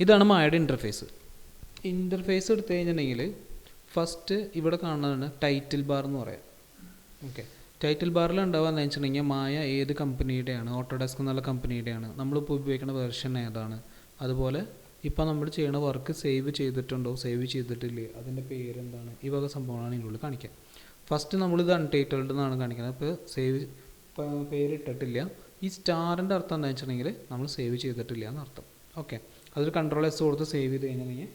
ഇതാണ് മായയുടെ interface. Interface എടുത്തു കഴിഞ്ഞിട്ടുണ്ടെങ്കിൽ ഫസ്റ്റ് ഇവിടെ കാണുന്നതാണ് ടൈറ്റിൽ ബാർ എന്ന് പറയാം. ഓക്കെ, ടൈറ്റിൽ ബാറിൽ ഉണ്ടാവുകയെന്ന് വെച്ചിട്ടുണ്ടെങ്കിൽ മായ ഏത് കമ്പനിയുടെയാണ്, ഓട്ടോഡെസ്ക് എന്നുള്ള കമ്പനിയുടെയാണ്, നമ്മളിപ്പോൾ ഉപയോഗിക്കുന്ന വെർഷൻ ഏതാണ്, അതുപോലെ ഇപ്പോൾ നമ്മൾ ചെയ്യുന്ന വർക്ക് സേവ് ചെയ്തിട്ടുണ്ടോ, സേവ് ചെയ്തിട്ടില്ലേ, അതിൻ്റെ പേരെന്താണ്, ഈ വക സംഭവങ്ങളാണ് ഇതിനുള്ളിൽ കാണിക്കുക. ഫസ്റ്റ് നമ്മളിത് അൺടൈറ്റിൽഡ് എന്നാണ് കാണിക്കുന്നത്. അപ്പോൾ സേവ് പേരിട്ടിട്ടില്ല. ഈ സ്റ്റാറിൻ്റെ അർത്ഥം എന്താണെന്ന് വെച്ചിട്ടുണ്ടെങ്കിൽ നമ്മൾ സേവ് ചെയ്തിട്ടില്ല എന്നർത്ഥം. ഓക്കെ, അതൊരു കൺട്രോൾ എസ് കൊടുത്ത് സേവ് ചെയ്ത് കഴിഞ്ഞിട്ടുണ്ടെങ്കിൽ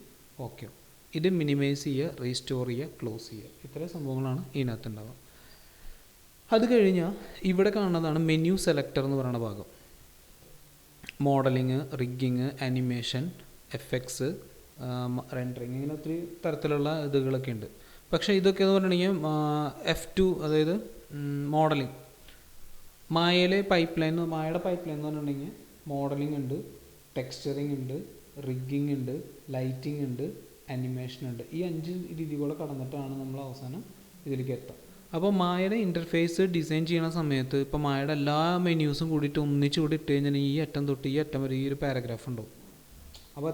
ഓക്കെ. ഇത് മിനിമൈസ് ചെയ്യുക, റീസ്റ്റോർ ചെയ്യുക, ക്ലോസ് ചെയ്യുക, ഇത്രയും സംഭവങ്ങളാണ് ഇതിനകത്ത് ഉണ്ടാവുക. അത് കഴിഞ്ഞാൽ ഇവിടെ കാണുന്നതാണ് മെനു സെലക്ടർ എന്ന് പറയുന്ന ഭാഗം. Modelling, rigging, animation, effects, rendering, ഇങ്ങനെ ഒത്തിരി തരത്തിലുള്ള ഇതുകളൊക്കെ ഉണ്ട്. പക്ഷേ ഇതൊക്കെ എന്ന് പറഞ്ഞിട്ടുണ്ടെങ്കിൽ F2, അതായത് മോഡലിങ്, മായയുടെ പൈപ്പ് ലൈൻ എന്ന് പറഞ്ഞിട്ടുണ്ടെങ്കിൽ മോഡലിംഗ് ഉണ്ട്, ടെക്സ്ചറിങ് ഉണ്ട്, റിഗ്ഗിങ് ഉണ്ട്, ലൈറ്റിംഗ് ഉണ്ട്, ആനിമേഷൻ ഉണ്ട്. ഈ 5 രീതി കൂടെ കടന്നിട്ടാണ് നമ്മൾ അവസാനം ഇതിലേക്ക് എത്താം. അപ്പോൾ മായയുടെ ഇൻ്റർഫേസ് ഡിസൈൻ ചെയ്യുന്ന സമയത്ത് ഇപ്പോൾ മായയുടെ എല്ലാ മെന്യൂസും കൂടിയിട്ട് ഒന്നിച്ച് കൂടി ഇട്ട് കഴിഞ്ഞാൽ ഈ അറ്റം തൊട്ട് ഈ അറ്റം വരെ ഈ ഒരു പാരഗ്രാഫ് ഉണ്ടാവും. അപ്പോൾ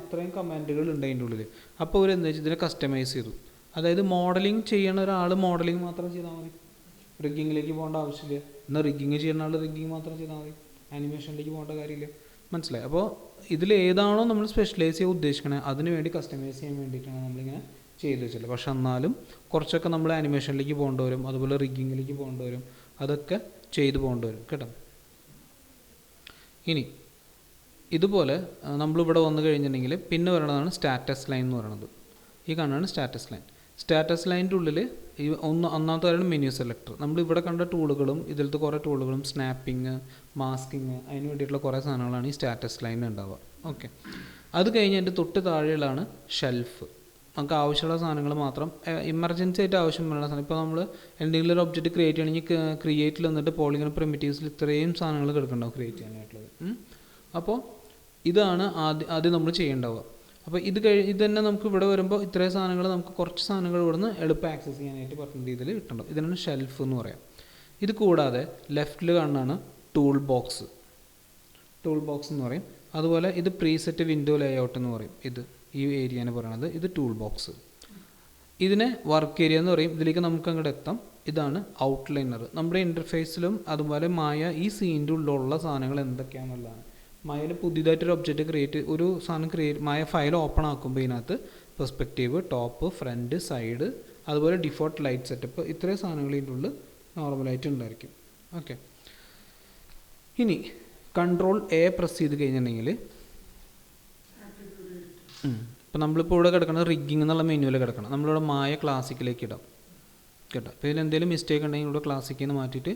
അത്രയും കമാൻഡുകൾ ഉണ്ട് അതിൻ്റെ ഉള്ളിൽ. അപ്പോൾ അവർ എന്താ വെച്ചാൽ ഇതിനെ കസ്റ്റമൈസ് ചെയ്തു. അതായത് മോഡലിംഗ് ചെയ്യുന്ന ഒരാൾ മോഡലിംഗ് മാത്രം ചെയ്താൽ മതി, റിഗ്ഗിങ്ങിലേക്ക് പോകേണ്ട ആവശ്യമില്ല. എന്നാൽ റിഗ്ഗിങ് ചെയ്യുന്ന ആൾ റിഗ്ഗിങ് മാത്രം ചെയ്താൽ മതി, ആനിമേഷനിലേക്ക് പോകേണ്ട കാര്യമില്ല. മനസ്സിലായി? അപ്പോൾ ഇതിൽ ഏതാണോ നമ്മൾ സ്പെഷ്യലൈസ് ചെയ്യാൻ ഉദ്ദേശിക്കണത് അതിന് വേണ്ടി കസ്റ്റമൈസ് ചെയ്യാൻ വേണ്ടിയിട്ടാണ് നമ്മളിങ്ങനെ ചെയ്ത് വെച്ചില്ല. പക്ഷെ എന്നാലും കുറച്ചൊക്കെ നമ്മൾ ആനിമേഷനിലേക്ക് പോകേണ്ടി വരും, അതുപോലെ റിഗ്ഗിങ്ങിലേക്ക് പോകേണ്ടി വരും, അതൊക്കെ ചെയ്ത് പോകേണ്ടി വരും കേട്ടോ. ഇനി ഇതുപോലെ നമ്മളിവിടെ വന്നു കഴിഞ്ഞിട്ടുണ്ടെങ്കിൽ പിന്നെ പറയുന്നതാണ് സ്റ്റാറ്റസ് ലൈൻ എന്ന് പറയുന്നത്. ഈ കാണുന്നതാണ് സ്റ്റാറ്റസ് ലൈൻ. സ്റ്റാറ്റസ് ലൈനിൻ്റെ ഉള്ളിൽ ഈ ഒന്നാമത്തെ കാര്യമാണ് മെനു സെലക്ടർ. നമ്മളിവിടെ കണ്ട ടൂളുകളും ഇതിലത്തെ കുറേ ടൂളുകളും സ്നാപ്പിങ്, മാസ്കിങ്, അതിന് വേണ്ടിയിട്ടുള്ള കുറേ സാധനങ്ങളാണ് ഈ സ്റ്റാറ്റസ് ലൈനിൽ ഉണ്ടാവുക. ഓക്കെ, അത് കഴിഞ്ഞ് അതിൻ്റെ തൊട്ട് താഴെയുള്ളതാണ് ഷെൽഫ്. നമുക്ക് ആവശ്യമുള്ള സാധനങ്ങൾ മാത്രം ഇമർജൻസി ആയിട്ട് ആവശ്യം വരുന്ന സാധനം. ഇപ്പോൾ നമ്മൾ എന്തെങ്കിലും ഒരു ഒബ്ജക്റ്റ് ക്രിയേറ്റ് ചെയ്യണമെങ്കിൽ ക്രിയേറ്റിൽ വന്നിട്ട് പോളിഗൺ പ്രിമിറ്റീവ്സിൽ ഇത്രയും സാധനങ്ങൾ കിടക്കുന്നുണ്ടാവും ക്രിയേറ്റ് ചെയ്യാനായിട്ടുള്ളത്. അപ്പോൾ ഇതാണ് ആദ്യം നമ്മൾ ചെയ്യേണ്ടാവുക. അപ്പോൾ ഇത് തന്നെ നമുക്ക് ഇവിടെ വരുമ്പോൾ ഇത്രയും സാധനങ്ങൾ നമുക്ക് കുറച്ച് സാധനങ്ങൾ ഇവിടുന്ന് എളുപ്പം ആക്സസ് ചെയ്യാനായിട്ട് പറ്റുന്ന രീതിയിൽ കിട്ടുന്നുണ്ടാവും. ഇതിനാണ് ഷെൽഫ് എന്ന് പറയാം. ഇത് കൂടാതെ ലെഫ്റ്റിൽ കാണുന്നതാണ് ടൂൾ ബോക്സ് എന്ന് പറയും. അതുപോലെ ഇത് പ്രീസെറ്റ് വിൻഡോ ലേഔട്ട് എന്ന് പറയും. ഈ ഏരിയയാണ് പറയണത്. ഇത് ടൂൾ ബോക്സ്. ഇതിനെ വർക്ക് ഏരിയ എന്ന് പറയും. ഇതിലേക്ക് നമുക്ക് അങ്ങോട്ട് എത്താം. ഇതാണ് ഔട്ട്ലൈനർ. നമ്മുടെ ഇൻ്റർഫേസിലും അതുപോലെ മായ ഈ സീനിൻ്റെ ഉള്ളിലുള്ള സാധനങ്ങൾ എന്തൊക്കെയാണെന്നുള്ളതാണ്. മായയിൽ പുതിയതായിട്ടൊരു ഒബ്ജക്റ്റ് ഒരു സാധനം മായ ഫയൽ ഓപ്പൺ ആക്കുമ്പോൾ ഇതിനകത്ത് പെർസ്പെക്റ്റീവ്, ടോപ്പ്, ഫ്രണ്ട്, സൈഡ്, അതുപോലെ ഡിഫോൾട്ട് ലൈറ്റ് സെറ്റപ്പ്, ഇത്രയും സാധനങ്ങൾ ഇതിൻ്റെ ഉള്ളിൽ നോർമലായിട്ട് ഉണ്ടായിരിക്കും. ഓക്കെ, ഇനി കൺട്രോൾ A പ്രസ് ചെയ്ത് കഴിഞ്ഞിട്ടുണ്ടെങ്കിൽ ഇപ്പം നമ്മളിപ്പോൾ ഇവിടെ കിടക്കുന്നത് റിഗ്ഗിങ് എന്നുള്ള മെനുവിൽ കിടക്കണം. നമ്മളിവിടെ മായ ക്ലാസിക്കിലേക്ക് ഇടാം കേട്ടോ. അപ്പോൾ ഇതിൽ എന്തെങ്കിലും മിസ്റ്റേക്ക് ഉണ്ടെങ്കിൽ ഇവിടെ ക്ലാസിക്കിൽ നിന്ന് മാറ്റിയിട്ട്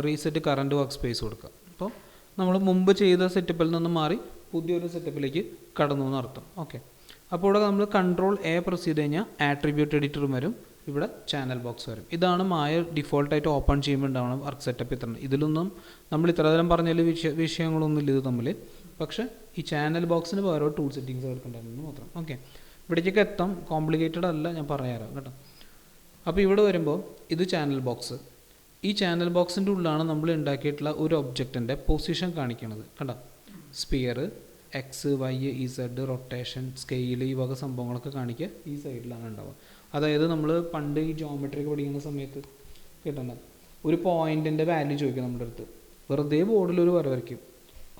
റീസെറ്റ് കറണ്ട് വർക്ക് സ്പേസ് കൊടുക്കുക. അപ്പോൾ നമ്മൾ മുമ്പ് ചെയ്ത സെറ്റപ്പിൽ നിന്ന് മാറി പുതിയൊരു സെറ്റപ്പിലേക്ക് കടന്നു എന്നർത്ഥം. ഓക്കെ, അപ്പോൾ ഇവിടെ നമ്മൾ കൺട്രോൾ A പ്രസ് ചെയ്ത് കഴിഞ്ഞാൽ ആട്രിബ്യൂട്ട് എഡിറ്റർ വരും, ഇവിടെ ചാനൽ ബോക്സ് വരും. ഇതാണ് മായ ഡിഫോൾട്ടായിട്ട് ഓപ്പൺ ചെയ്യുമ്പോൾ ഉണ്ടാവണം വർക്ക് സെറ്റപ്പ്. ഇതിലൊന്നും നമ്മൾ ഇത്രതരം പറഞ്ഞാൽ വിഷയങ്ങളൊന്നും ഇല്ല ഇത് തമ്മിൽ. പക്ഷേ ഈ ചാനൽ ബോക്സിന് പകരം ടൂൾ സെറ്റിങ്സ് എടുക്കേണ്ടതെന്ന് മാത്രം. ഓക്കെ, ഇവിടേക്കൊക്കെ എത്താം, കോംപ്ലിക്കേറ്റഡ് അല്ല, ഞാൻ പറയാറ് കേട്ടോ. അപ്പോൾ ഇവിടെ വരുമ്പോൾ ഇത് ചാനൽ ബോക്സ്. ഈ ചാനൽ ബോക്സിൻ്റെ ഉള്ളിലാണ് നമ്മൾ ഉണ്ടാക്കിയിട്ടുള്ള ഒരു ഒബ്ജക്റ്റിൻ്റെ പൊസിഷൻ കാണിക്കുന്നത് കണ്ടോ. Sphere, X, Y, Z, rotation, scale, ഈ വക സംഭവങ്ങളൊക്കെ കാണിക്കുക ഈ സൈഡിലാണ് ഉണ്ടാവുക. അതായത് നമ്മൾ പണ്ട് ഈ ജോമെട്രിക്ക് പഠിക്കുന്ന സമയത്ത് കേട്ടോ, ഒരു പോയിൻറ്റിൻ്റെ വാല്യൂ ചോദിക്കും നമ്മുടെ അടുത്ത്. വെറുതെ ബോർഡിൽ ഒരു വര വരയ്ക്കും,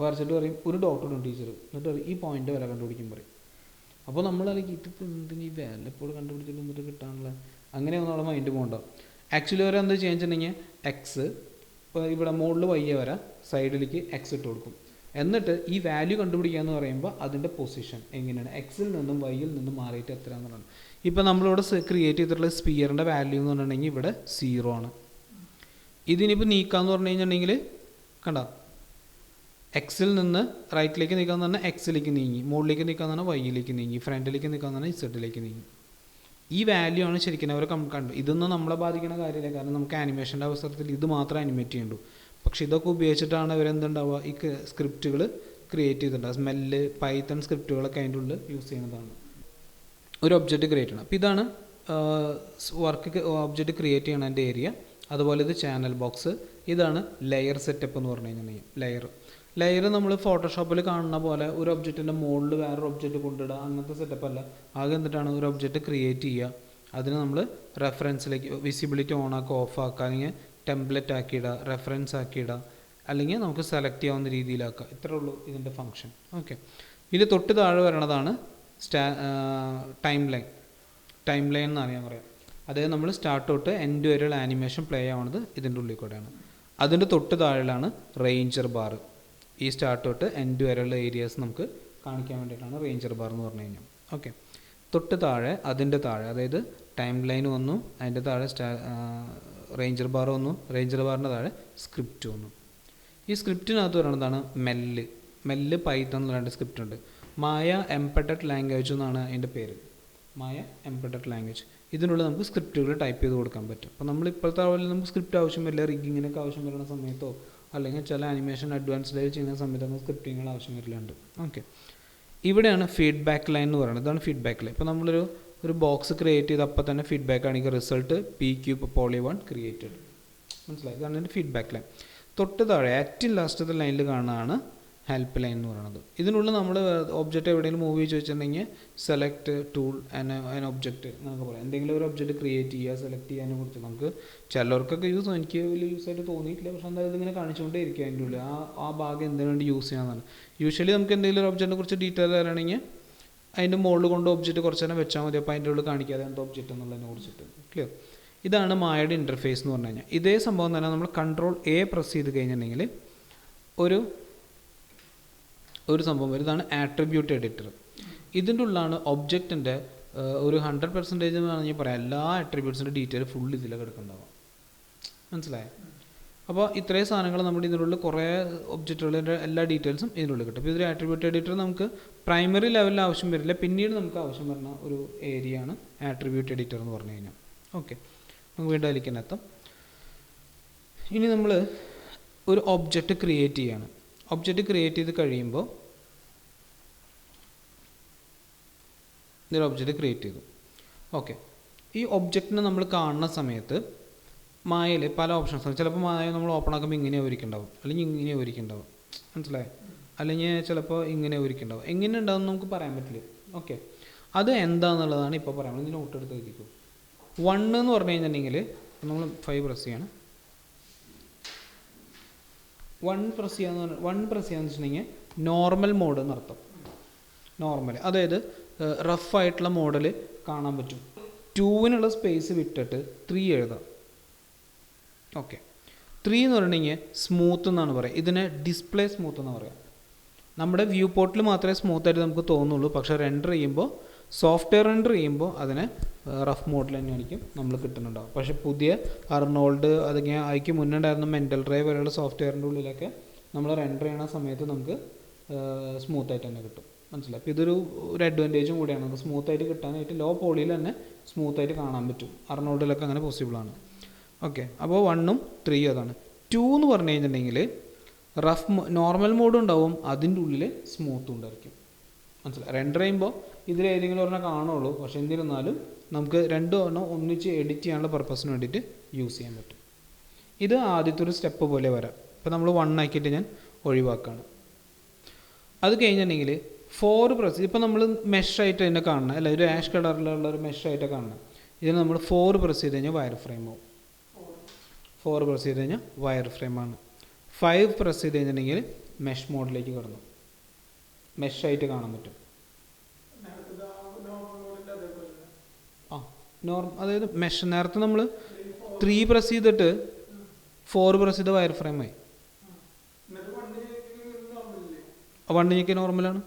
വരച്ചിട്ട് പറയും ഒരു ഡോട്ട് ഇടും ടീച്ചർ, എന്നിട്ട് പറയും ഈ പോയിൻ്റ് വില കണ്ടുപിടിക്കും പറയും. അപ്പോൾ നമ്മളാണെങ്കിൽ ഇതിപ്പോൾ എന്തിന് ഈ വാല്യൂ ഇപ്പോൾ കണ്ടുപിടിച്ചിട്ട് എന്നിട്ട് കിട്ടാനുള്ള അങ്ങനെയൊന്നും നമ്മുടെ മൈൻഡ് പോകണ്ടാവും. ആക്ച്വലി വരെ എന്താ ചെയ്യുക എക്സ്, ഇപ്പോൾ ഇവിടെ മുകളിൽ വയ്യ വര സൈഡിലേക്ക് എക്സ് ഇട്ട് കൊടുക്കും. എന്നിട്ട് ഈ വാല്യൂ കണ്ടുപിടിക്കുക എന്ന് പറയുമ്പോൾ അതിൻ്റെ പൊസിഷൻ എങ്ങനെയാണ് എക്സിൽ നിന്നും വൈയിൽ നിന്നും മാറിയിട്ട് എത്രയാണെന്നുള്ളത്. ഇപ്പോൾ നമ്മളിവിടെ ക്രിയേറ്റ് ചെയ്തിട്ടുള്ള സ്പിയറിൻ്റെ വാല്യൂ എന്ന് പറഞ്ഞിട്ടുണ്ടെങ്കിൽ ഇവിടെ 0 ആണ്. ഇതിനിപ്പോൾ നീക്കാമെന്ന് പറഞ്ഞു കഴിഞ്ഞിട്ടുണ്ടെങ്കിൽ കണ്ടോ, എക്സിൽ നിന്ന് റൈറ്റിലേക്ക് നീക്കാമെന്ന് പറഞ്ഞാൽ എക്സിലേക്ക് നീങ്ങി, മുകളിലേക്ക് നീക്കാമെന്ന് പറഞ്ഞാൽ വൈയിലേക്ക് നീങ്ങി, ഫ്രണ്ടിലേക്ക് നീക്കാമെന്ന് പറഞ്ഞാൽ ഇസഡിലേക്ക് നീങ്ങി. ഈ വാല്യൂ ആണ് ശരിക്കും അവർ കണ്ടു. ഇതൊന്നും നമ്മളെ ബാധിക്കുന്ന കാര്യമില്ല, കാരണം നമുക്ക് ആനിമേഷൻ്റെ അവസരത്തിൽ ഇത് മാത്രമേ ആനിമേറ്റ് ചെയ്യുള്ളൂ. പക്ഷേ ഇതൊക്കെ ഉപയോഗിച്ചിട്ടാണ് ഇവരെന്തുണ്ടാവുക, ഈ സ്ക്രിപ്റ്റുകൾ ക്രിയേറ്റ് ചെയ്തിട്ടുണ്ടാവുക. സ്മെല്ല്, പൈത്തൺ സ്ക്രിപ്റ്റുകളൊക്കെ അതിൻ്റെ ഉള്ളിൽ യൂസ് ചെയ്യുന്നതാണ് ഒരു ഒബ്ജക്റ്റ് ക്രിയേറ്റ് ചെയ്യണം. അപ്പോൾ ഇതാണ് ഒബ്ജക്റ്റ് ക്രിയേറ്റ് ചെയ്യണതിൻ്റെ ഏരിയ. അതുപോലെ ഇത് ചാനൽ ബോക്സ്. ഇതാണ് ലെയർ സെറ്റപ്പ് എന്ന് പറഞ്ഞു കഴിഞ്ഞിട്ടുണ്ടെങ്കിൽ ലെയർ നമ്മൾ ഫോട്ടോഷോപ്പിൽ കാണുന്ന പോലെ ഒരു ഒബ്ജക്റ്റിൻ്റെ മുകളിൽ വേറൊരു ഒബ്ജക്റ്റ് കൊണ്ടിടുക, അങ്ങനത്തെ സെറ്റപ്പ് അല്ല. ആകെ എന്നിട്ടാണ് ഒരു ഒബ്ജക്റ്റ് ക്രിയേറ്റ് ചെയ്യുക, അതിന് നമ്മൾ റെഫറൻസിലേക്ക് വിസിബിലിറ്റി ഓൺ ആക്കുക, ഓഫ് ആക്കുക, അല്ലെങ്കിൽ ടെംപ്ലേറ്റ് ആക്കിയിടുക, റെഫറൻസ് ആക്കിയിടുക, അല്ലെങ്കിൽ നമുക്ക് സെലക്ട് ചെയ്യാവുന്ന രീതിയിലാക്കുക. ഇത്രേ ഉള്ളൂ ഇതിൻ്റെ ഫംഗ്ഷൻ. ഓക്കെ, ഇതിൽ തൊട്ട് താഴെ വരണതാണ് ടൈം ലൈൻ എന്നാണ് ഞാൻ പറയാം. അതായത് നമ്മൾ സ്റ്റാർട്ട് തൊട്ട് എൻഡ് വരെയുള്ള ആനിമേഷൻ പ്ലേ ആവുന്നത് ഇതിൻ്റെ ഉള്ളിൽ കൂടെയാണ്. അതിൻ്റെ തൊട്ട് താഴെയാണ് റേഞ്ചർ ബാർ. ഈ സ്റ്റാർട്ട് തൊട്ട് എൻഡ് വരെയുള്ള ഏരിയാസ് നമുക്ക് കാണിക്കാൻ വേണ്ടിയിട്ടാണ് റേഞ്ചർ ബാർ എന്ന് പറഞ്ഞു കഴിഞ്ഞാൽ. ഓക്കെ, തൊട്ട് താഴെ അതിൻ്റെ താഴെ, അതായത് ടൈം ലൈൻ വന്നു, അതിൻ്റെ താഴെ റേഞ്ചർ ബാർ വന്നു, റേഞ്ചർ ബാറിൻ്റെ താഴെ സ്ക്രിപ്റ്റ് വന്നു. ഈ സ്ക്രിപ്റ്റിനകത്ത് പറയുന്നതാണ് മെല്ല് പൈത്തൺ എന്ന് പറയുന്ന സ്ക്രിപ്റ്റ് ഉണ്ട്. മായ എംബഡഡ് ലാംഗ്വേജ് എന്നാണ് അതിൻ്റെ പേര്. മായ എംബഡഡ് ലാംഗ്വേജ്. ഇതിനുള്ളിൽ നമുക്ക് സ്ക്രിപ്റ്റുകൾ ടൈപ്പ് ചെയ്ത് കൊടുക്കാൻ പറ്റും. അപ്പോൾ നമ്മൾ ഇപ്പോഴത്തെ ലെവലിൽ നമുക്ക് സ്ക്രിപ്റ്റ് ആവശ്യം വരില്ല. റിഗ്ഗിങ്ങിനൊക്കെ ആവശ്യം വരുന്ന സമയത്തോ അല്ലെങ്കിൽ ചില ആനിമേഷൻ അഡ്വാൻസ്ഡ് ചെയ്യുന്ന സമയത്ത് നമുക്ക് സ്ക്രിപ്റ്റിങ്ങൾ ആവശ്യം വരില്ലുണ്ട്. ഓക്കെ, ഇവിടെയാണ് ഫീഡ്ബാക്ക് ലൈൻ എന്ന് പറയുന്നത്. ഇതാണ് ഫീഡ്ബാക്ക് ലൈൻ. ഇപ്പോൾ നമ്മളൊരു ബോക്സ് ക്രിയേറ്റ് ചെയ്ത് അപ്പോൾ തന്നെ ഫീഡ്ബാക്ക് ആണെങ്കിൽ റിസൾട്ട് PQ poly1 ക്രിയേറ്റഡ്. മനസ്സിലായി? ഇതാണ് എൻ്റെ ഫീഡ്ബാക്ക് ലൈൻ. തൊട്ട് താഴെ ഏറ്റവും ലാസ്റ്റത്തെ ലൈനിൽ കാണുന്നതാണ് ഹെൽപ്പ് ലൈൻ എന്ന് പറയുന്നത്. ഇതിനുള്ളിൽ നമ്മൾ ഒബ്ജക്റ്റ് എവിടെയെങ്കിലും മൂവ് ചെയ്ത് വെച്ചിട്ടുണ്ടെങ്കിൽ സെലക്ട് ടൂൾ ആൻ ഒബ്ജക്റ്റ് എന്നൊക്കെ പറയാം. എന്തെങ്കിലും ഒരു ഒബ്ജക്റ്റ് ക്രിയേറ്റ് ചെയ്യുക, സെലക്ട് ചെയ്യാനെ കുറിച്ച് നമുക്ക് ചിലർക്കൊക്കെ എനിക്ക് വലിയ യൂസായിട്ട് തോന്നിയിട്ടില്ല. പക്ഷേ എന്തായാലും ഇതിങ്ങനെ കാണിച്ചുകൊണ്ടേ ഇരിക്കുക. അതിൻ്റെ ഉള്ളിൽ ആ ഭാഗം എന്തിനു വേണ്ടി യൂസ് ചെയ്യാമെന്നാണ്. യൂഷ്വലി നമുക്ക് എന്തെങ്കിലും ഒരു ഒബ്ജക്റ്റിനെ കുറിച്ച് ഡീറ്റെയിൽ അറിയണമെങ്കിൽ അതിൻ്റെ മുകളിൽ കൊണ്ട് ഒബ്ജക്റ്റ് കുറച്ച് നേരം വെച്ചാൽ മതി. അപ്പോൾ അതിൻ്റെ ഉള്ളിൽ കാണിക്കാതെ എന്താ ഒബ്ജക്റ്റ് എന്നുള്ളതിനെ കുറിച്ചിട്ട്. ക്ലിയർ? ഇതാണ് മായയുടെ ഇൻ്റർഫേസ് എന്ന് പറഞ്ഞു കഴിഞ്ഞാൽ. ഇതേ സംഭവം തന്നെ നമ്മൾ Ctrl A പ്രസ് ചെയ്ത് കഴിഞ്ഞിട്ടുണ്ടെങ്കിൽ ഒരു സംഭവം വരും. ഇതാണ് ആട്രിബ്യൂട്ട് എഡിറ്റർ. ഇതിൻ്റെ ഉള്ളിലാണ് ഒബ്ജക്റ്റിൻ്റെ ഒരു 100% വേണമെങ്കിൽ പറയാം എല്ലാ ആട്രിബ്യൂട്ട്സിൻ്റെ ഡീറ്റെയിൽ ഫുൾ ഇതിലൊക്കെ കിടക്കുന്നുണ്ടാവും. മനസ്സിലായോ? അപ്പോൾ ഇത്രയും സാധനങ്ങൾ നമ്മുടെ ഇതിനുള്ളിൽ കുറേ ഒബ്ജക്റ്റുകളുടെ എല്ലാ ഡീറ്റെയിൽസും ഇതിനുള്ളിൽ കിട്ടും. ഇപ്പോൾ ഇതൊരു ആട്രിബ്യൂട്ട് എഡിറ്റർ നമുക്ക് പ്രൈമറി ലെവലിൽ ആവശ്യം വരില്ല, പിന്നീട് നമുക്ക് ആവശ്യം വരുന്ന ഒരു ഏരിയയാണ് ആട്രിബ്യൂട്ട് എഡിറ്റർ എന്ന് പറഞ്ഞു കഴിഞ്ഞാൽ. ഓക്കെ, നമുക്ക് വീണ്ടും അതിലേക്കെത്താം. ഇനി നമ്മൾ ഒരു ഒബ്ജക്റ്റ് ക്രിയേറ്റ് ചെയ്യാണ്. ഒബ്ജക്റ്റ് ക്രിയേറ്റ് ചെയ്ത് കഴിയുമ്പോൾ ഇതൊരു ഒബ്ജക്റ്റ് ക്രിയേറ്റ് ചെയ്തു. ഓക്കെ, ഈ ഒബ്ജക്റ്റിനെ നമ്മൾ കാണുന്ന സമയത്ത് മായയിൽ പല ഓപ്ഷൻസ്. ചിലപ്പോൾ മായ നമ്മൾ ഓപ്പൺ ആക്കുമ്പോൾ ഇങ്ങനെ ഒരുക്കുണ്ടാവും, അല്ലെങ്കിൽ ഇങ്ങനെ ഒരുക്കുണ്ടാവും. മനസ്സിലായോ? അല്ലെങ്കിൽ ചിലപ്പോൾ ഇങ്ങനെ ഒരുക്കുണ്ടാവും. എങ്ങനെ ഉണ്ടാവും നമുക്ക് പറയാൻ പറ്റില്ല. ഓക്കെ, അത് എന്താണെന്നുള്ളതാണ് ഇപ്പോൾ പറയാൻ ഇതിന് നോട്ട് എടുത്ത് എഴുതിക്കും. 1 എന്ന് പറഞ്ഞു കഴിഞ്ഞിട്ടുണ്ടെങ്കിൽ നമ്മൾ 5 പ്രസ് ചെയ്യണം. 1 പ്രസ് ചെയ്യാന്ന് വെച്ചിട്ടുണ്ടെങ്കിൽ നോർമൽ മോഡ് എന്നർത്ഥം. നോർമൽ, അതായത് റഫായിട്ടുള്ള മോഡൽ കാണാൻ പറ്റും. 2-നുള്ള സ്പേസ് വിട്ടിട്ട് 3 എഴുതാം. ഓക്കെ, 3 എന്ന് പറഞ്ഞിട്ടുണ്ടെങ്കിൽ സ്മൂത്ത് എന്നാണ് പറയുക. ഇതിനെ ഡിസ്പ്ലേ സ്മൂത്ത് എന്ന് പറയാം. നമ്മുടെ വ്യൂ പോർട്ടിൽ മാത്രമേ സ്മൂത്തായിട്ട് നമുക്ക് തോന്നുള്ളൂ. പക്ഷേ റെൻഡർ ചെയ്യുമ്പോൾ, സോഫ്റ്റ്വെയർ റെൻഡർ ചെയ്യുമ്പോൾ അതിനെ റഫ് മോഡിൽ തന്നെയായിരിക്കും നമ്മൾ കിട്ടുന്നുണ്ടാവും. പക്ഷേ പുതിയ അർണോൾഡ് അതിങ്ങനെ അതിക്ക് മുന്നേ ഉണ്ടായിരുന്ന മെൻ്റൽ ഡ്രൈവ് വരെയുള്ള സോഫ്റ്റ്വെയറിൻ്റെ ഉള്ളിലൊക്കെ നമ്മൾ റെൻഡർ ചെയ്യണ സമയത്ത് നമുക്ക് സ്മൂത്തായിട്ട് തന്നെ കിട്ടും. മനസ്സിലായി? അപ്പോൾ ഇതൊരു അഡ്വാൻറ്റേജും കൂടിയാണ്. നമുക്ക് സ്മൂത്തായിട്ട് കിട്ടാനായിട്ട് ലോ പോളിയിൽ തന്നെ സ്മൂത്തായിട്ട് കാണാൻ പറ്റും. അർണോൾഡിലൊക്കെ അങ്ങനെ പോസിബിളാണ്. ഓക്കെ, അപ്പോൾ 1ഉം 3ഉം അതാണ്. 2 എന്ന് പറഞ്ഞു കഴിഞ്ഞിട്ടുണ്ടെങ്കിൽ നോർമൽ മോഡും ഉണ്ടാവും, അതിൻ്റെ ഉള്ളിൽ സ്മൂത്തും ഉണ്ടായിരിക്കും. മനസ്സിലായി? റെൻഡർ ചെയ്യുമ്പോൾ ഇതിൽ ഏതെങ്കിലും ഒരെണ്ണം കാണുള്ളൂ. പക്ഷേ എന്നിരുന്നാലും നമുക്ക് രണ്ടും ഒന്നിച്ച് എഡിറ്റ് ചെയ്യാനുള്ള പർപ്പസിന് വേണ്ടിയിട്ട് യൂസ് ചെയ്യാൻ പറ്റും. ഇത് ആദ്യത്തെ ഒരു സ്റ്റെപ്പ് പോലെ വരാം. ഇപ്പോൾ നമ്മൾ 1 ആക്കിയിട്ട് ഞാൻ ഒഴിവാക്കുകയാണ്. അത് കഴിഞ്ഞിട്ടുണ്ടെങ്കിൽ 4 പ്രസ്, ഇപ്പോൾ നമ്മൾ മെഷായിട്ട് തന്നെ കാണണം, അല്ല ഒരു ആഷ് കളറിലുള്ള ഒരു മെഷായിട്ട് കാണണം. ഇതിന് നമ്മൾ 4 പ്രസ് ചെയ്ത് കഴിഞ്ഞാൽ വയർ ഫ്രെയിം ആവും. 4 പ്രസ് ചെയ്ത് കഴിഞ്ഞാൽ വയർ ഫ്രെയിമാണ്. 5 പ്രസ് ചെയ്ത് കഴിഞ്ഞിട്ടുണ്ടെങ്കിൽ മെഷ് മോഡിലേക്ക് കടന്നു, മെഷായിട്ട് കാണാൻ പറ്റും. അതായത് മെഷ് നേരത്തെ നമ്മൾ 3 പ്രസ് ചെയ്തിട്ട് 4 പ്രസ് ചെയ്ത് വയർ ഫ്രെയിമായി. 1 നോർമലാണ്.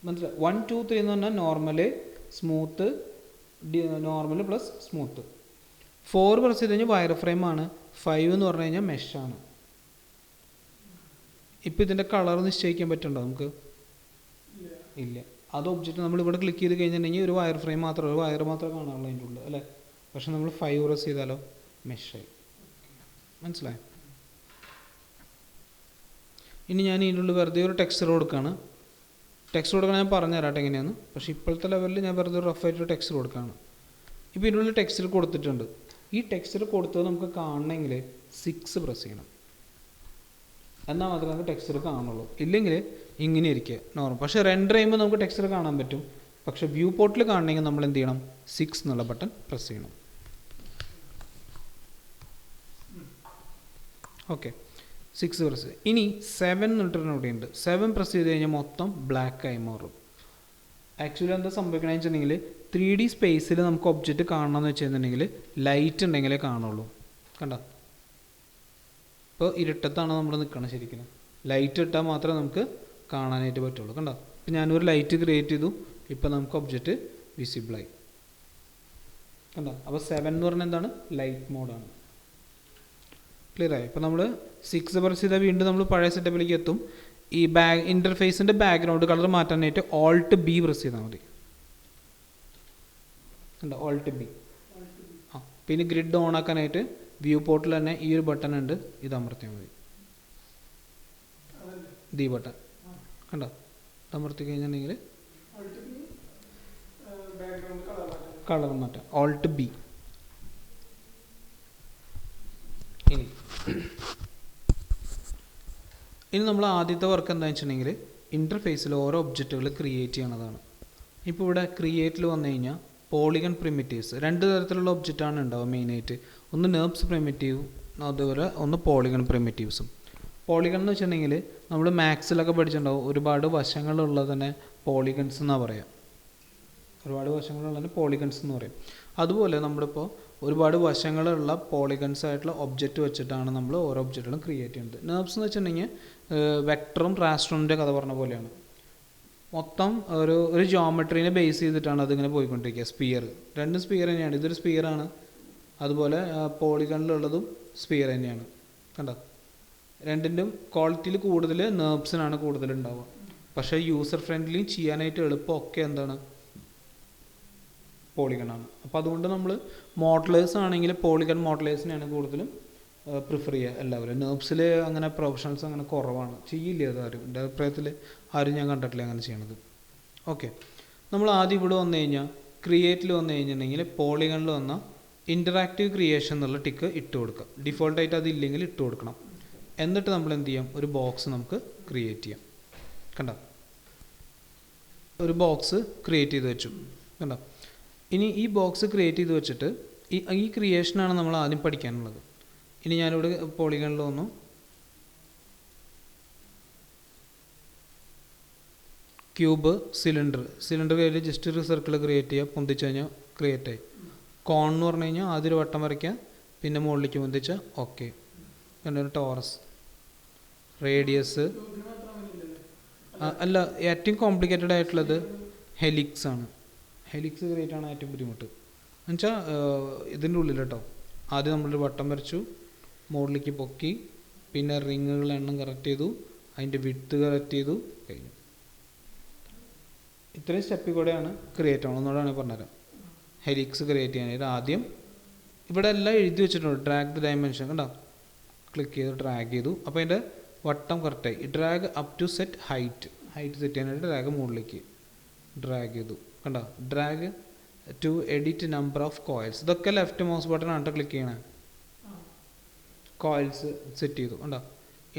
മനസ്സിലായി? 1, 2, 3 എന്ന് പറഞ്ഞാൽ normal, smooth, normal plus smooth. 4 press ചെയ്ത് കഴിഞ്ഞാൽ വയർ ഫ്രെയിമാണ്. 5 എന്ന് പറഞ്ഞു കഴിഞ്ഞാൽ മെഷാണ്. ഇപ്പോൾ ഇതിൻ്റെ കളർ നിശ്ചയിക്കാൻ പറ്റുന്നുണ്ടോ നമുക്ക്? ഇല്ല. അത് ഒബ്ജക്റ്റ് നമ്മളിവിടെ ക്ലിക്ക് ചെയ്ത് കഴിഞ്ഞിട്ടുണ്ടെങ്കിൽ ഒരു വയർ ഫ്രെയിം മാത്രമേ, ഒരു വയർ മാത്രമേ കാണാറുള്ളൂ അതിൻ്റെ ഉള്ളിൽ, അല്ലേ? പക്ഷെ നമ്മൾ 5 പ്രസ് ചെയ്താലോ മെഷായി. മനസ്സിലായി? ഇനി ഞാൻ ഇതിൻ്റെ ഉള്ളിൽ വെറുതെ ഒരു ടെക്സ്ചർ കൊടുക്കുകയാണ്. ടെക്സ്ചർ കൊടുക്കാൻ ഞാൻ പറഞ്ഞുതരാട്ടെ എങ്ങനെയാണ്. പക്ഷേ ഇപ്പോഴത്തെ ലെവലിൽ ഞാൻ വെറുതെ റഫായിട്ട് ടെക്സ്ചർ കൊടുക്കുകയാണ്. ഇപ്പോൾ ഇതിൻ്റെ ഉള്ളിൽ ടെക്സ്ചർ കൊടുത്തിട്ടുണ്ട്. ഈ ടെക്സ്ചർ കൊടുത്തത് നമുക്ക് കാണണമെങ്കിൽ 6 പ്രസ് ചെയ്യണം, എന്നാൽ മാത്രമേ നമുക്ക് ടെക്സ്ചർ കാണുള്ളൂ. ഇല്ലെങ്കിൽ ഇങ്ങനെ ഇരിക്കുക നോർമൽ. പക്ഷേ റെൻഡർ ചെയ്യുമ്പോൾ നമുക്ക് ടെക്സ്ചർ കാണാൻ പറ്റും. പക്ഷേ വ്യൂ പോർട്ടിൽ കാണണമെങ്കിൽ നമ്മൾ എന്ത് ചെയ്യണം, 6 എന്നുള്ള ബട്ടൺ പ്രസ് ചെയ്യണം. Okay, 6 press. ഇനി 7 എന്നിട്ടൊരു ഇവിടെയുണ്ട്. 7 പ്രസ് ചെയ്ത് കഴിഞ്ഞാൽ മൊത്തം ബ്ലാക്ക് ആയി മാറും. ആക്ച്വലി എന്താ സംഭവിക്കണമെന്ന് വെച്ചിട്ടുണ്ടെങ്കിൽ 3D സ്പേസിൽ നമുക്ക് ഒബ്ജക്റ്റ് കാണണമെന്ന് വെച്ചിട്ടുണ്ടെങ്കിൽ ലൈറ്റ് ഉണ്ടെങ്കിലേ കാണുള്ളൂ. കണ്ടോ, ഇപ്പോൾ ഇരുട്ടത്താണ് നമ്മൾ നിൽക്കണം. ശരിക്കും ലൈറ്റ് ഇട്ടാൽ മാത്രമേ നമുക്ക് കാണാനായിട്ട് പറ്റുള്ളൂ. കണ്ടോ, ഇപ്പം ഞാനൊരു ലൈറ്റ് ക്രിയേറ്റ് ചെയ്തു, ഇപ്പം നമുക്ക് ഒബ്ജക്റ്റ് വിസിബിളായി. കണ്ടോ, അപ്പോൾ 7 എന്ന് പറഞ്ഞാൽ എന്താണ്, ലൈറ്റ് മോഡാണ്. ക്ലിയർ ആയി. ഇപ്പോൾ നമ്മൾ 6 പ്രസ് ചെയ്താൽ വീണ്ടും നമ്മൾ പഴയ സെറ്റപ്പിലേക്ക് എത്തും. ഈ ഇൻ്റർഫേസിൻ്റെ ബാക്ക്ഗ്രൗണ്ട് കളർ മാറ്റാനായിട്ട് Alt B പ്രസ് ചെയ്താൽ മതി. കണ്ടോ, Alt B. ആ, പിന്നെ ഗ്രിഡ് ഓൺ ആക്കാനായിട്ട് വ്യൂ പോർട്ടിൽ തന്നെ ഈ ഒരു ബട്ടൺ ഉണ്ട്, ഇത് അമർത്തിയാൽ മതി. ദി ബട്ടൺ കണ്ടോ, അമർത്തി കഴിഞ്ഞിട്ടുണ്ടെങ്കിൽ കളർ മാറ്റാം. Alt B. ഇനി നമ്മൾ ആദ്യത്തെ വർക്ക് എന്താണെന്ന് വെച്ചിട്ടുണ്ടെങ്കിൽ ഇൻ്റർഫേസിൽ ഓരോ ഒബ്ജക്റ്റുകൾ ക്രിയേറ്റ് ചെയ്യണതാണ്. ഇപ്പോൾ ഇവിടെ ക്രിയേറ്റിൽ വന്നു കഴിഞ്ഞാൽ പോളിഗൺ പ്രിമിറ്റീവ്സ് 2 തരത്തിലുള്ള ഒബ്ജക്റ്റാണ് ഉണ്ടാവുക മെയിനായിട്ട്. ഒന്ന് നെർബ്സ് പ്രിമിറ്റീവ്, അതുപോലെ ഒന്ന് പോളിഗൺ പ്രിമിറ്റീവ്സും. പോളിഗൺ എന്ന് വെച്ചിട്ടുണ്ടെങ്കിൽ നമ്മൾ മാത്സിലൊക്കെ പഠിച്ചിട്ടുണ്ടാവും, ഒരുപാട് വശങ്ങളുള്ള തന്നെ പോളിഗൺസ് എന്നാണ് പറയുക. ഒരുപാട് വശങ്ങളുള്ളതിന് പോളിഗൺസ് എന്ന് പറയും. അതുപോലെ നമ്മളിപ്പോൾ ഒരുപാട് വശങ്ങളുള്ള പോളിഗൺസ് ആയിട്ടുള്ള ഒബ്ജക്റ്റ് വെച്ചിട്ടാണ് നമ്മൾ ഓരോ ഒബ്ജക്റ്റുകളും ക്രിയേറ്റ് ചെയ്യുന്നത്. നെർബ്സ് എന്ന് വെച്ചിട്ടുണ്ടെങ്കിൽ വെക്ടറും റാസ്റ്ററിൻ്റെ കഥ പറഞ്ഞ പോലെയാണ്. മൊത്തം ഒരു ജോമെട്രീനെ ബേസ് ചെയ്തിട്ടാണ് അതിങ്ങനെ പോയിക്കൊണ്ടിരിക്കുക. സ്പിയർ, 2 സ്പിയർ തന്നെയാണ്. ഇതൊരു സ്പിയറാണ്, അതുപോലെ പോളിഗണിലുള്ളതും സ്പിയർ തന്നെയാണ്. കണ്ടോ, രണ്ടിൻ്റെയും ക്വാളിറ്റിയിൽ കൂടുതൽ നെർബ്സിനാണ് കൂടുതൽ ഉണ്ടാവുക. പക്ഷേ യൂസർ ഫ്രണ്ട്ലി ചെയ്യാനായിട്ട് എളുപ്പമൊക്കെ എന്താണ്, പോളിഗണാണ്. അപ്പോൾ അതുകൊണ്ട് നമ്മൾ മോഡലേഴ്സ് ആണെങ്കിൽ പോളിഗൺ മോഡലേഴ്സിനെയാണ് കൂടുതലും പ്രിഫർ ചെയ്യുക എല്ലാവരും. നെർബ്സിൽ അങ്ങനെ പ്രൊഫഷണൽസ് അങ്ങനെ കുറവാണ്, ചെയ്യില്ല അത് ആരും. എൻ്റെ അഭിപ്രായത്തിൽ ആരും ഞാൻ കണ്ടിട്ടില്ല അങ്ങനെ ചെയ്യണത്. ഓക്കെ, നമ്മൾ ആദ്യം ഇവിടെ വന്നു കഴിഞ്ഞാൽ ക്രിയേറ്റിൽ വന്നു കഴിഞ്ഞിട്ടുണ്ടെങ്കിൽ പോളിഗണിൽ വന്ന ഇൻറ്ററാക്റ്റീവ് ക്രിയേഷൻ എന്നുള്ള ടിക്ക് ഇട്ട് കൊടുക്കുക. ഡിഫോൾട്ടായിട്ട് അതില്ലെങ്കിൽ ഇട്ട് കൊടുക്കണം. എന്നിട്ട് നമ്മൾ എന്ത് ചെയ്യാം, ഒരു ബോക്സ് നമുക്ക് ക്രിയേറ്റ് ചെയ്യാം. കണ്ടോ, ഒരു ബോക്സ് ക്രിയേറ്റ് ചെയ്ത് വെച്ചു. കണ്ടോ, ഇനി ഈ ബോക്സ് ക്രിയേറ്റ് ചെയ്ത് വെച്ചിട്ട് ഈ ക്രിയേഷനാണ് നമ്മൾ ആദ്യം പഠിക്കാനുള്ളത്. ഇനി ഞാനിവിടെ പോളിഗണിൽ വന്നു, ക്യൂബ്, സിലിണ്ടർ കയ്യിൽ ജസ്റ്റ് ഒരു സർക്കിൾ ക്രിയേറ്റ് ചെയ്യുക, പൊന്തിച്ച് കഴിഞ്ഞാൽ ക്രിയേറ്റ് ആയി. കോൺ എന്ന് പറഞ്ഞു കഴിഞ്ഞാൽ ആദ്യം ഒരു വട്ടം വരയ്ക്കുക, പിന്നെ മുകളിലേക്ക് പൊന്തിച്ചാൽ ഓക്കെ. പിന്നെ ഒരു ടോറസ്, റേഡിയസ് അല്ല, ഏറ്റവും കോംപ്ലിക്കേറ്റഡ് ആയിട്ടുള്ളത് ഹെലിക്സ് ആണ്. ഹെലിക്സ് ക്രിയേറ്റ് ആണ് ഏറ്റവും ബുദ്ധിമുട്ട്. എന്നുവെച്ചാൽ ഇതിൻ്റെ ഉള്ളിൽ കേട്ടോ, ആദ്യം നമ്മളൊരു വട്ടം വരച്ചു, മുകളിലേക്ക് പൊക്കി, പിന്നെ റിങ്ങുകളുടെ എണ്ണം കറക്റ്റ് ചെയ്തു, അതിൻ്റെ വിഡ്ത്ത് കറക്റ്റ് ചെയ്തു, കഴിഞ്ഞു. ഇത്രയും സ്റ്റെപ്പിൽ കൂടെയാണ് ക്രിയേറ്റ് ആവണം. എന്നോടാണ് പറഞ്ഞുതരാം. ഹെലിക്സ് ക്രിയേറ്റ് ചെയ്യാനായിട്ട് ആദ്യം ഇവിടെ എല്ലാം എഴുതി വെച്ചിട്ടുണ്ട്. ഡ്രാഗ് ദ ഡയമെൻഷൻ കണ്ടോ, ക്ലിക്ക് ചെയ്ത് ഡ്രാഗ് ചെയ്തു, അപ്പോൾ അതിൻ്റെ വട്ടം കറക്റ്റായി. Drag up to set height set ചെയ്യാനായിട്ട് ഡ്രാഗ് മുകളിലേക്ക് ഡ്രാഗ് ചെയ്തു. കണ്ടോ, drag to edit number of coils, ഇതൊക്കെ ലെഫ്റ്റ് മൗസ് ബട്ടൺ ആണ് ക്ലിക്ക് ചെയ്യണേ. കോയിൽസ് സെറ്റ് ചെയ്തു. കണ്ടോ,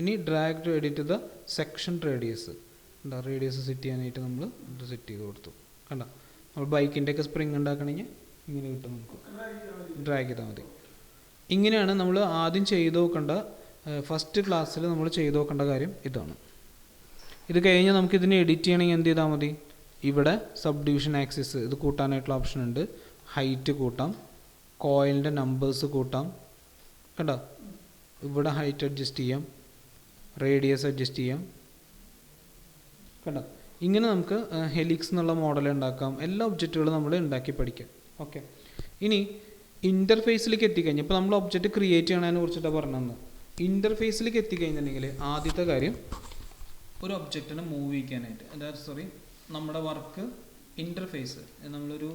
ഇനി drag to edit the section radius. കണ്ടോ, റേഡിയസ് സെറ്റ് ചെയ്യാനായിട്ട് നമ്മൾ ഇത് സെറ്റ് ചെയ്ത് കൊടുത്തു. കണ്ടോ, നമ്മൾ ബൈക്കിൻ്റെയൊക്കെ സ്പ്രിങ് ഉണ്ടാക്കണമെങ്കിൽ ഇങ്ങനെ കിട്ടും, നമുക്ക് ഡ്രാഗ് ചെയ്താൽ മതി. ഇങ്ങനെയാണ് നമ്മൾ ആദ്യം ചെയ്ത് നോക്കേണ്ട, ഫസ്റ്റ് ക്ലാസ്സിൽ നമ്മൾ ചെയ്ത് നോക്കേണ്ട കാര്യം ഇതാണ്. ഇത് കഴിഞ്ഞ് നമുക്ക് ഇതിനെ എഡിറ്റ് ചെയ്യണമെങ്കിൽ എന്ത് ചെയ്താൽ മതി, ഇവിടെ സബ് ഡിവിഷൻ ആക്സിസ് ഇത് കൂട്ടാനായിട്ടുള്ള ഓപ്ഷൻ ഉണ്ട്. ഹൈറ്റ് കൂട്ടാം, കോയിലിൻ്റെ നമ്പേഴ്സ് കൂട്ടാം. കണ്ടോ, ഇവിടെ ഹൈറ്റ് അഡ്ജസ്റ്റ് ചെയ്യാം, റേഡിയസ് അഡ്ജസ്റ്റ് ചെയ്യാം. കണ്ടോ, ഇങ്ങനെ നമുക്ക് ഹെലിക്സ് എന്നുള്ള മോഡൽ ഉണ്ടാക്കാം. എല്ലാ ഒബ്ജക്റ്റുകളും നമ്മൾ ഉണ്ടാക്കി പഠിക്കാം. ഓക്കെ, ഇനി ഇൻ്റർഫേസിലേക്ക് എത്തിക്കഴിഞ്ഞാൽ, ഇപ്പോൾ നമ്മൾ ഒബ്ജക്റ്റ് ക്രിയേറ്റ് ചെയ്യണതിനെ കുറിച്ചിട്ടാണ് പറഞ്ഞത്. ഇൻ്റർഫേസിലേക്ക് എത്തിക്കഴിഞ്ഞിട്ടുണ്ടെങ്കിൽ ആദ്യത്തെ കാര്യം ഒരു ഒബ്ജക്റ്റിനെ മൂവ് ചെയ്യിക്കാനായിട്ട്, നമ്മുടെ വർക്ക് ഇൻ്റർഫേസ് നമ്മളൊരു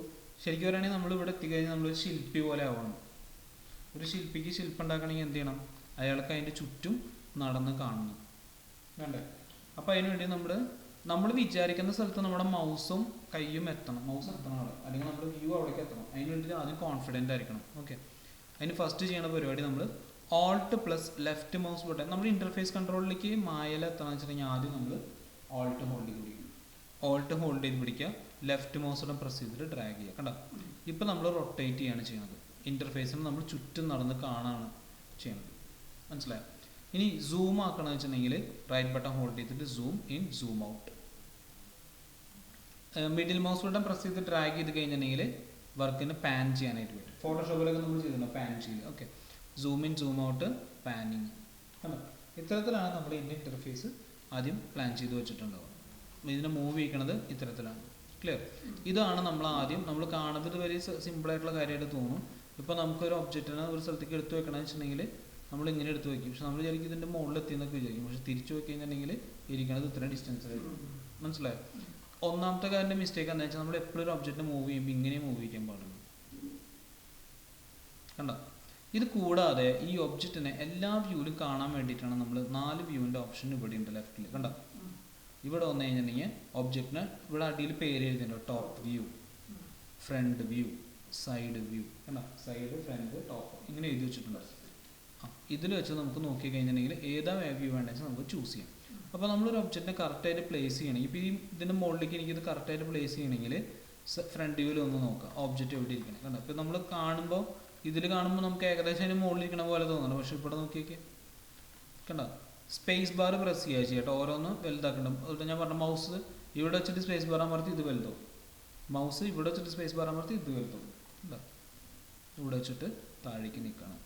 ശരിക്കും പറയുകയാണെങ്കിൽ നമ്മളിവിടെ എത്തിക്കഴിഞ്ഞാൽ നമ്മളൊരു ശില്പി പോലെ ആവണം. ഒരു ശില്പിക്ക് ശില്പം ഉണ്ടാക്കണമെങ്കിൽ എന്ത് ചെയ്യണം, അയാൾക്ക് അതിൻ്റെ ചുറ്റും നടന്ന് കാണണം, വേണ്ടേ? അപ്പോൾ അതിന് വേണ്ടി നമ്മൾ വിചാരിക്കുന്ന സ്ഥലത്ത് നമ്മുടെ മൗസും കൈയും എത്തണം. മൗസ് എത്തണം അവിടെ, അല്ലെങ്കിൽ നമ്മുടെ വ്യൂ അവിടേക്ക് എത്തണം. അതിന് വേണ്ടിയിട്ട് ആദ്യം കോൺഫിഡൻ്റ് ആയിരിക്കണം. ഓക്കെ, അതിന് ഫസ്റ്റ് ചെയ്യണ പരിപാടി നമ്മൾ Alt plus left mouse button നമ്മൾ ഇൻ്റർഫേസ് കൺട്രോളിലേക്ക് മായല എത്താന്ന് വെച്ചിട്ടുണ്ടെങ്കിൽ ആദ്യം നമ്മൾ ഓൾട്ട് ഹോൾഡ് ചെയ്ത് പിടിക്കും. ഓൾട്ട് ഹോൾഡ് ചെയ്ത് പിടിക്കുക, ലെഫ്റ്റ് മൗസ് ബട്ടൺ പ്രസ് ചെയ്തിട്ട് ഡ്രാഗ് ചെയ്യുക. കണ്ടോ, ഇപ്പോൾ നമ്മൾ റൊട്ടേറ്റ് ചെയ്യാണ് ചെയ്യുന്നത്. ഇൻ്റർഫേസിന് നമ്മൾ ചുറ്റും നടന്ന് കാണാണ് ചെയ്യുന്നത്. മനസ്സിലായോ? ഇനി സൂം ആക്കണമെന്ന് വെച്ചിട്ടുണ്ടെങ്കിൽ റൈറ്റ് ബട്ടൺ ഹോൾഡ് ചെയ്തിട്ട് zoom in, zoom out. Middle mouse button press ചെയ്ത് ഡ്രാഗ് ചെയ്ത് കഴിഞ്ഞിട്ടുണ്ടെങ്കിൽ വർക്കിന് പാൻ ചെയ്യാനായിട്ട് പറ്റും. ഫോട്ടോഷോപ്പിലൊക്കെ നമ്മൾ ചെയ്തിട്ടുണ്ടോ പാൻ ചെയ്യില്ല. Okay, zoom in, zoom out, panning. കണ്ടോ, ഇത്തരത്തിലാണ് നമ്മൾ ഇതിൻ്റെ ഇൻ്റർഫേസ് ആദ്യം പ്ലാൻ ചെയ്ത് വെച്ചിട്ടുണ്ടാവുക. ഇതിനെ മൂവ് ചെയ്യിക്കണത് ഇത്തരത്തിലാണ്. ക്ലിയർ? ഇതാണ് നമ്മൾ ആദ്യം നമ്മൾ കാണുമ്പോൾ ഇത് വലിയ സിമ്പിളായിട്ടുള്ള കാര്യമായിട്ട് തോന്നും. ഇപ്പോൾ നമുക്കൊരു ഒബ്ജക്റ്റിനെ ഒരു സ്ഥലത്തേക്ക് എടുത്ത് വെക്കണമെന്ന് വെച്ചിട്ടുണ്ടെങ്കിൽ നമ്മൾ ഇങ്ങനെ എടുത്ത് വയ്ക്കും. പക്ഷെ നമ്മൾ വിചാരിക്കും ഇതിൻ്റെ മുകളിൽ എത്തിയെന്നൊക്കെ വിചാരിക്കും. പക്ഷെ തിരിച്ചു വെച്ച് കഴിഞ്ഞിട്ടുണ്ടെങ്കിൽ ഇരിക്കണത് ഇത്ര ഡിസ്റ്റൻസിലായിരിക്കും. മനസ്സിലായോ? ഒന്നാമത്തെ കാര്യൻ്റെ മിസ്റ്റേക്ക് എന്താ വെച്ചാൽ നമ്മൾ എപ്പോഴും ഒരു ഒബ്ജക്റ്റിനെ മൂവ് ചെയ്യുമ്പോൾ ഇങ്ങനെ മൂവ് ചെയ്യാൻ പാടുള്ളൂ. കണ്ടോ, ഇത് കൂടാതെ ഈ ഒബ്ജക്റ്റിനെ എല്ലാ വ്യൂവിലും കാണാൻ വേണ്ടിയിട്ടാണ് നമ്മൾ 4 വ്യൂവിൻ്റെ ഓപ്ഷൻ ഇവിടെ ഉണ്ട് ലെഫ്റ്റിൽ. കണ്ടോ, ഇവിടെ വന്നു കഴിഞ്ഞിട്ടുണ്ടെങ്കിൽ ഒബ്ജക്റ്റിന് ഇവിടെ അടിയിൽ പേര് എഴുതിയിട്ടുണ്ടോ, top view, front view, side view. കണ്ടോ, സൈഡ്, ഫ്രണ്ട്, ടോപ്പ് ഇങ്ങനെ എഴുതി വെച്ചിട്ടുണ്ട്. ഇതിൽ വെച്ച് നമുക്ക് നോക്കി കഴിഞ്ഞിട്ടുണ്ടെങ്കിൽ ഏതാ വ്യൂ വേണ്ടതെന്ന് വെച്ചാൽ നമുക്ക് ചൂസ് ചെയ്യാം. അപ്പോൾ നമ്മളൊരു ഒബ്ജക്റ്റിനെ കറക്റ്റായിട്ട് പ്ലേസ് ചെയ്യണമെങ്കിൽ ഇപ്പോൾ ഈ ഇതിൻ്റെ മുകളിലേക്ക് എനിക്കിത് കറക്റ്റായിട്ട് പ്ലേസ് ചെയ്യണമെങ്കിൽ ഫ്രണ്ട് വ്യൂവിൽ ഒന്ന് നോക്കാം ഒബ്ജക്റ്റ് എവിടെ ഇരിക്കണം. കണ്ടോ, ഇപ്പോൾ നമ്മൾ കാണുമ്പോൾ ഇതിൽ കാണുമ്പോൾ നമുക്ക് ഏകദേശം അതിന് മുകളിൽ ഇരിക്കണ പോലെ തോന്നണം. പക്ഷേ ഇവിടെ നോക്കിയൊക്കെ കണ്ടോ, സ്പേസ് ബാർ പ്രസ് ചെയ്യുക ചെയ്യട്ടോ, ഓരോന്ന് വലുതാക്കണം. അതുകൊണ്ട് ഞാൻ പറഞ്ഞ മൗസ് ഇവിടെ വെച്ചിട്ട് സ്പേസ് ബാർ അമർത്തി ഇത് വലുതോ, മൗസ് ഇവിടെ വെച്ചിട്ട് സ്പേസ് ബാർ അമർത്തി ഇത് വലുതോ. കണ്ടോ, ഇവിടെ വെച്ചിട്ട് താഴേക്ക് നിൽക്കണം.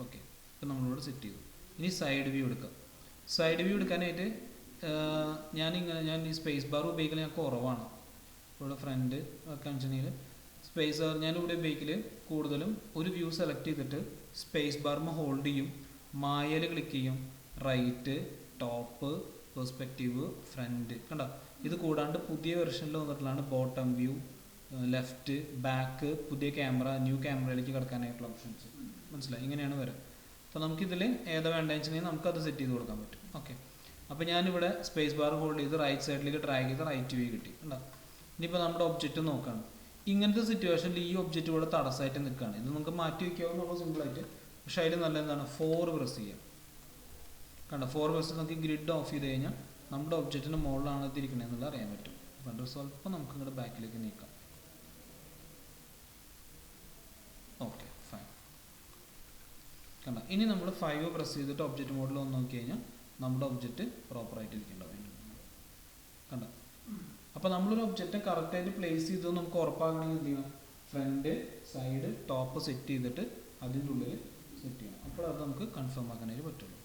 ഓക്കെ, ഇപ്പം നമ്മളിവിടെ സെറ്റ് ചെയ്തു. ഇനി സൈഡ് വ്യൂ എടുക്കാം. സൈഡ് വ്യൂ എടുക്കാനായിട്ട് ഞാൻ ഈ സ്പേസ് ബാർ ഉപയോഗിക്കൽ ഞാൻ കുറവാണ്. ഇവിടെ ഫ്രണ്ട് വെക്കാൻ വെച്ചിട്ടുണ്ടെങ്കിൽ സ്പേസ് ബാർ ഞാനിവിടെ ഉപയോഗിക്കൽ കൂടുതലും ഒരു വ്യൂ സെലക്ട് ചെയ്തിട്ട് സ്പേസ് ബാർമ ഹോൾഡ് ചെയ്യും, മായൽ ക്ലിക്ക് ചെയ്യും, റൈറ്റ്, ടോപ്പ്, പെർസ്പെക്റ്റീവ്, ഫ്രണ്ട്. കണ്ടോ, ഇത് കൂടാണ്ട് പുതിയ വെർഷനിൽ വന്നിട്ടുള്ളതാണ് ബോട്ടം വ്യൂ, ലെഫ്റ്റ്, ബാക്ക്, പുതിയ ക്യാമറ, ന്യൂ ക്യാമറയിലേക്ക് കിടക്കാനായിട്ടുള്ള ഓപ്ഷൻസ്. മനസ്സിലായി? ഇങ്ങനെയാണ് വരിക. അപ്പോൾ നമുക്കിതിൽ ഏതാ വേണ്ടതെന്ന് വെച്ചിട്ടുണ്ടെങ്കിൽ നമുക്കത് സെറ്റ് ചെയ്ത് കൊടുക്കാൻ പറ്റും. ഓക്കെ, അപ്പോൾ ഞാനിവിടെ സ്പേസ് ബാർ ഹോൾഡ് ചെയ്ത് റൈറ്റ് സൈഡിലേക്ക് ഡ്രാഗ് ചെയ്ത് റൈറ്റ് വ്യൂ കിട്ടി. ഉണ്ടോ, ഇനിയിപ്പോൾ നമ്മുടെ ഒബ്ജക്റ്റ് നോക്കുകയാണ്. ഇങ്ങനത്തെ സിറ്റുവേഷനിൽ ഈ ഒബ്ജക്റ്റ് ഇവിടെ തടസ്സമായിട്ട് നിൽക്കുകയാണ്. ഇത് നമുക്ക് മാറ്റി വയ്ക്കാവുന്നുള്ള സിമ്പിളായിട്ട്. പക്ഷേ അതിൽ നല്ല എന്താണ് 4 പ്രസ് ചെയ്യാം. കണ്ടോ, 4 പ്രസ് നമുക്ക് ഗ്രിഡ് ഓഫ് ചെയ്ത് കഴിഞ്ഞാൽ നമ്മുടെ ഒബ്ജക്റ്റിന് മുകളിലാണ് എത്തിയിരിക്കണത് എന്നുള്ളത് അറിയാൻ പറ്റും. കണ്ടോ, സ്വല്പം നമുക്ക് ഇങ്ങോട്ട് ബാക്കിലേക്ക് നീക്കാം. Okay, fine. കണ്ടോ, ഇനി നമ്മൾ 5 പ്രസ് ചെയ്തിട്ട് ഒബ്ജക്റ്റ് മോഡിൽ ഒന്ന് നോക്കി കഴിഞ്ഞാൽ നമ്മുടെ ഒബ്ജക്റ്റ് പ്രോപ്പറായിട്ട് ഇരിക്കേണ്ടത്. കണ്ടോ, അപ്പോൾ നമ്മളൊരു ഒബ്ജക്റ്റ് കറക്റ്റായിട്ട് പ്ലേസ് ചെയ്ത് നമുക്ക് ഉറപ്പാക്കണമെങ്കിൽ എന്ത് ചെയ്യണം, ഫ്രണ്ട്, സൈഡ്, ടോപ്പ് സെറ്റ് ചെയ്തിട്ട് അതിൻ്റെ ഉള്ളിൽ സെറ്റ് ചെയ്യണം. അപ്പോൾ അത് നമുക്ക് കൺഫേം ആക്കാനായിട്ട് പറ്റുള്ളൂ.